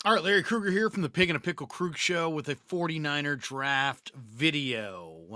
All right, Larry Krueger here from the Pig and a Pickle Krug Show with a 49er draft video.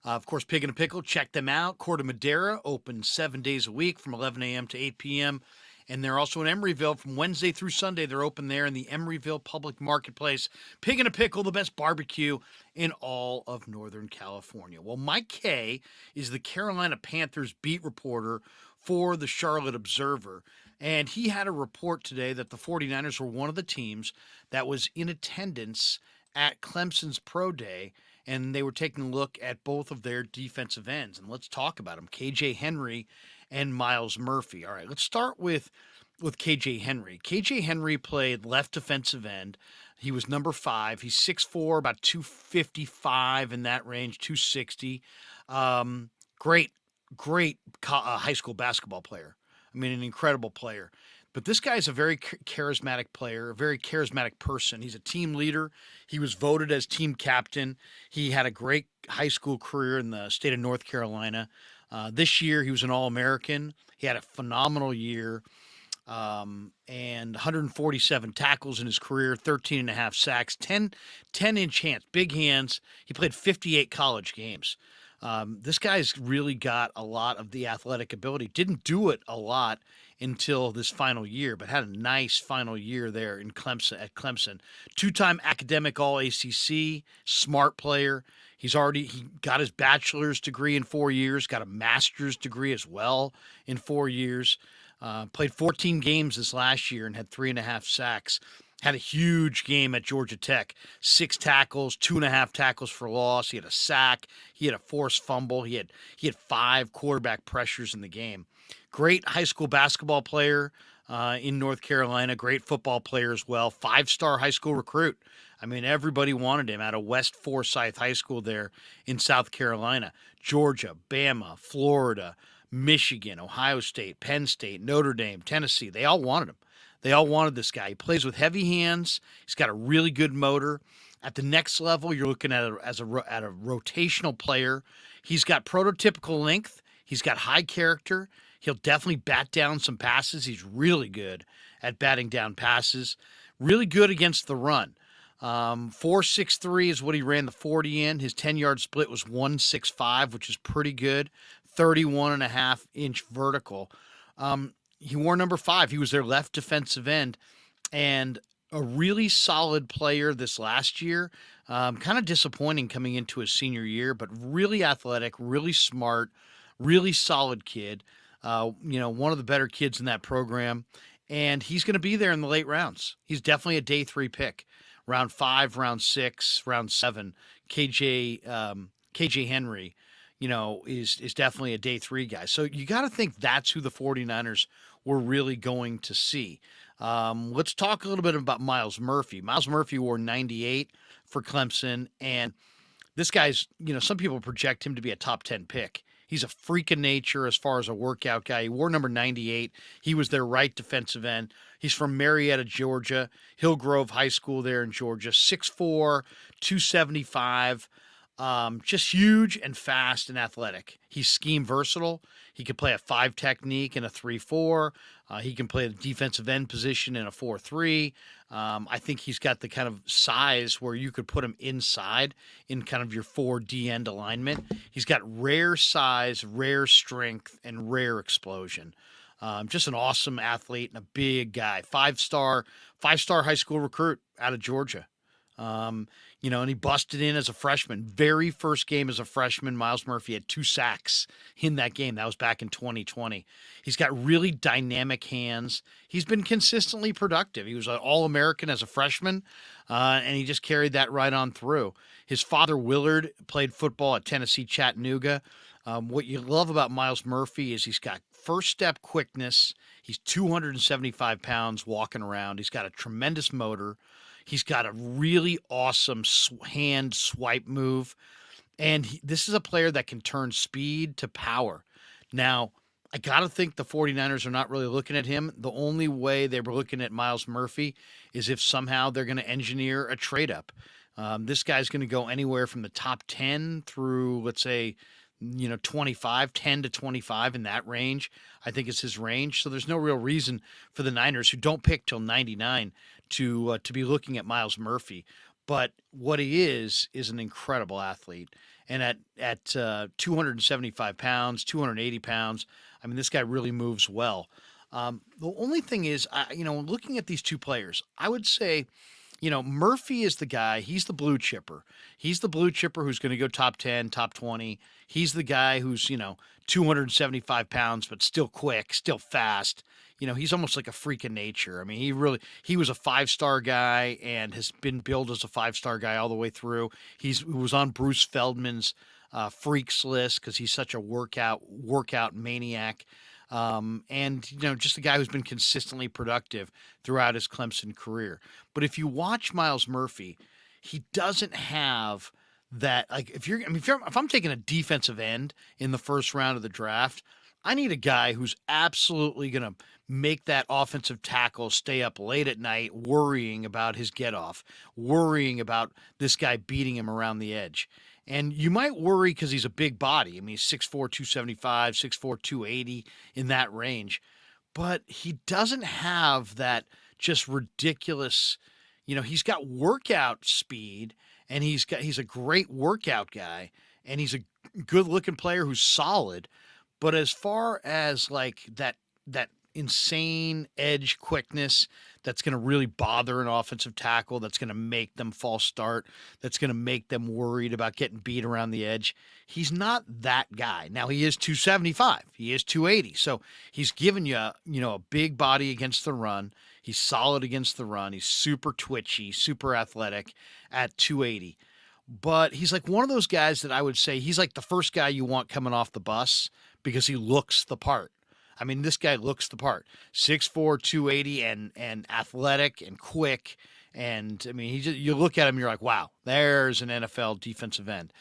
Of course, Pig and a Pickle, check them out. Court of Madera, open 7 days a week from 11 a.m. to 8 p.m. And they're also in Emeryville from Wednesday through Sunday. They're open there in the Emeryville Public Marketplace. Pig and a Pickle, the best barbecue in all of Northern California. Well, Mike Kay is the Carolina Panthers beat reporter for the Charlotte Observer. And he had a report today that the 49ers were one of the teams that was in attendance at Clemson's Pro Day, and they were taking a look at both of their defensive ends. And let's talk about them, KJ Henry and Myles Murphy. All right, let's start with KJ Henry. KJ Henry played left defensive end. He was number 5. He's 6'4", about 255 in that range, 260. Great, great high school basketball player. I mean, an incredible player. But this guy is a very charismatic player, a very charismatic person. He's a team leader. He was voted as team captain. He had a great high school career in the state of North Carolina. This year, he was an All American. He had a phenomenal year and 147 tackles in his career, 13 and a half sacks, 10-inch hands, big hands. He played 58 college games. This guy's really got a lot of the athletic ability. Didn't do it a lot until this final year, but had a nice final year there in Clemson at Clemson. Two-time academic All ACC, smart player. He got his bachelor's degree in 4 years, got a master's degree as well in 4 years. Played 14 games this last year and had 3.5 sacks. Had a huge game at Georgia Tech. 6 tackles, 2.5 tackles for loss. He had a sack. He had a forced fumble. He had 5 quarterback pressures in the game. Great high school basketball player in North Carolina. Great football player as well. 5-star high school recruit. I mean, everybody wanted him out of West Forsyth High School there in South Carolina. Georgia, Bama, Florida, Michigan, Ohio State, Penn State, Notre Dame, Tennessee. They all wanted him. They all wanted this guy. He plays with heavy hands. He's got a really good motor. At the next level, you're looking at at a rotational player. He's got prototypical length. He's got high character. He'll definitely bat down some passes. He's really good at batting down passes. Really good against the run. 4.63 is what he ran the 40 in. His 10-yard split was 1.65, which is pretty good. 31.5-inch vertical. He wore number 5. He was their left defensive end and a really solid player this last year. Kind of disappointing coming into his senior year, but really athletic, really smart, really solid kid. One of the better kids in that program. And he's going to be there in the late rounds. He's definitely a day 3 pick. Round 5, round 6, round 7. KJ Henry, is definitely a day 3 guy. So you got to think that's who the 49ers were really going to see. Let's talk a little bit about Myles Murphy. Myles Murphy wore 98 for Clemson, and this guy's, some people project him to be a top 10 pick. He's a freak of nature as far as a workout guy. He wore number 98. He was their right defensive end. He's from Marietta, Georgia, Hillgrove High School there in Georgia. 6'4", 275. Just huge and fast and athletic. He's scheme versatile. He can play a 5 technique in a 3-4. He can play the defensive end position in a 4-3. I think he's got the kind of size where you could put him inside in kind of your 4D end alignment. He's got rare size, rare strength, and rare explosion. Just an awesome athlete and a big guy. Five-star high school recruit out of Georgia. And he busted in as a freshman. Very first game as a freshman, Myles Murphy had 2 sacks in that game. That was back in 2020. He's got really dynamic hands. He's been consistently productive. He was an All-American as a freshman, and he just carried that right on through. His father, Willard, played football at Tennessee Chattanooga. What you love about Myles Murphy is he's got first step quickness. He's 275 pounds walking around. He's got a tremendous motor. He's got a really awesome hand swipe move. And this is a player that can turn speed to power. Now, I got to think the 49ers are not really looking at him. The only way they were looking at Myles Murphy is if somehow they're going to engineer a trade up. This guy's going to go anywhere from the top 10 through, let's say, 25, 10 to 25 in that range. I think is his range. So there's no real reason for the Niners, who don't pick till 99, to be looking at Myles Murphy. But what he is an incredible athlete. And at 275 pounds, 280 pounds, I mean, this guy really moves well. The only thing is, looking at these two players, I would say, Murphy is the guy. He's the blue chipper. He's the blue chipper who's going to go top 10, top 20. He's the guy who's, 275 pounds, but still quick, still fast. He's almost like a freak of nature. I mean, he was a 5-star guy and has been billed as a 5-star guy all the way through. He was on Bruce Feldman's freaks list because he's such a workout maniac. And just a guy who's been consistently productive throughout his Clemson career. But if you watch Myles Murphy, he doesn't have that. Like if I'm taking a defensive end in the first round of the draft, I need a guy who's absolutely going to make that offensive tackle stay up late at night worrying about his get off, worrying about this guy beating him around the edge. And you might worry because he's a big body. I mean, he's 6'4", 275, 6'4", 280 in that range. But he doesn't have that just ridiculous, he's got workout speed and he's a great workout guy and he's a good looking player who's solid. But as far as like that insane edge quickness that's going to really bother an offensive tackle, that's going to make them false start, that's going to make them worried about getting beat around the edge, he's not that guy. Now he is 275, he is 280, so he's giving you a big body against the run. He's solid against the run. He's super twitchy, super athletic at 280. But he's like one of those guys that I would say he's like the first guy you want coming off the bus because he looks the part. I mean, this guy looks the part. 6'4", 280 and athletic and quick. And I mean, you look at him, you're like, wow, there's an NFL defensive end.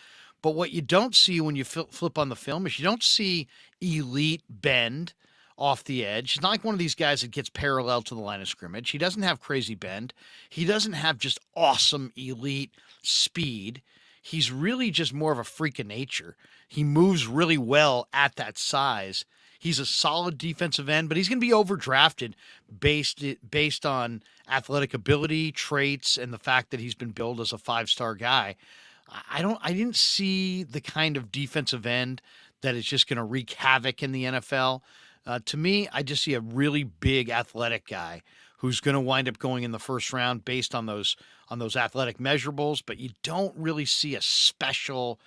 But what you don't see when you flip on the film is you don't see elite bend off the edge. He's not like one of these guys that gets parallel to the line of scrimmage. He doesn't have crazy bend. He doesn't have just awesome elite speed. He's really just more of a freak of nature. He moves really well at that size. He's a solid defensive end, but he's going to be overdrafted based on athletic ability, traits, and the fact that he's been billed as a 5-star guy. I didn't see the kind of defensive end that is just going to wreak havoc in the NFL. To me, I just see a really big athletic guy who's going to wind up going in the first round based on those athletic measurables, but you don't really see a special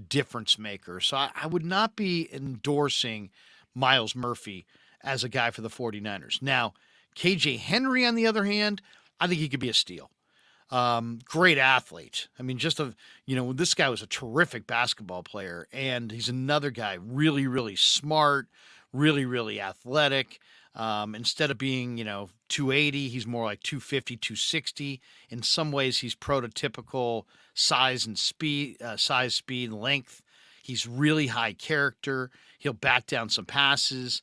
difference maker. So I would not be endorsing Myles Murphy as a guy for the 49ers. Now, KJ Henry, on the other hand, I think he could be a steal. Great athlete. I mean, this guy was a terrific basketball player, and he's another guy really, really smart, really, really athletic. Instead of being, 280, he's more like 250, 260. In some ways, he's prototypical size, speed, length. He's really high character. He'll back down some passes.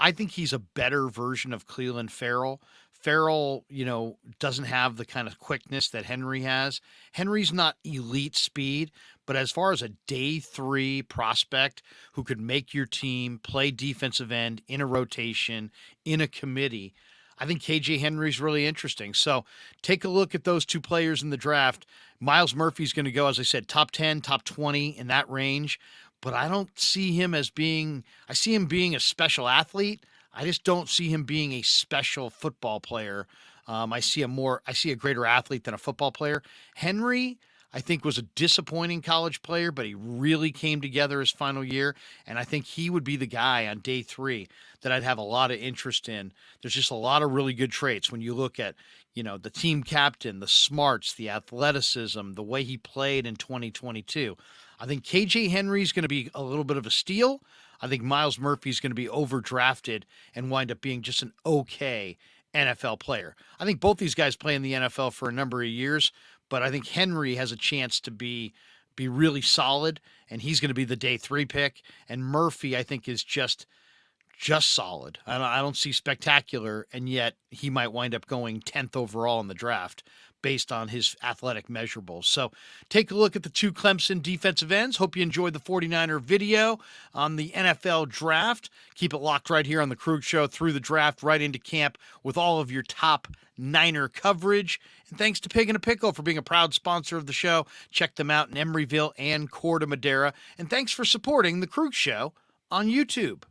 I think he's a better version of Clelin Ferrell. Ferrell, doesn't have the kind of quickness that Henry has. Henry's not elite speed, but as far as a day 3 prospect who could make your team play defensive end in a rotation, in a committee, I think KJ Henry's really interesting. So take a look at those two players in the draft. Myles Murphy's going to go, as I said, top 10, top 20 in that range. But I don't see him I see him being a special athlete. I just don't see him being a special football player. I see a greater athlete than a football player. Henry, I think, was a disappointing college player, but he really came together his final year. And I think he would be the guy on day 3 that I'd have a lot of interest in. There's just a lot of really good traits when you look at, the team captain, the smarts, the athleticism, the way he played in 2022. I think KJ Henry's going to be a little bit of a steal. I think Myles Murphy's going to be overdrafted and wind up being just an okay NFL player. I think both these guys play in the NFL for a number of years, but I think Henry has a chance to be really solid, and he's going to be the day 3 pick. And Murphy, I think, is just just solid. I don't see spectacular, and yet he might wind up going 10th overall in the draft based on his athletic measurables. So take a look at the two Clemson defensive ends. Hope you enjoyed the 49er video on the NFL draft. Keep it locked right here on the Krug Show through the draft, right into camp with all of your top Niner coverage. And thanks to Pig and a Pickle for being a proud sponsor of the show. Check them out in Emeryville and Corte Madera. And thanks for supporting the Krug Show on YouTube.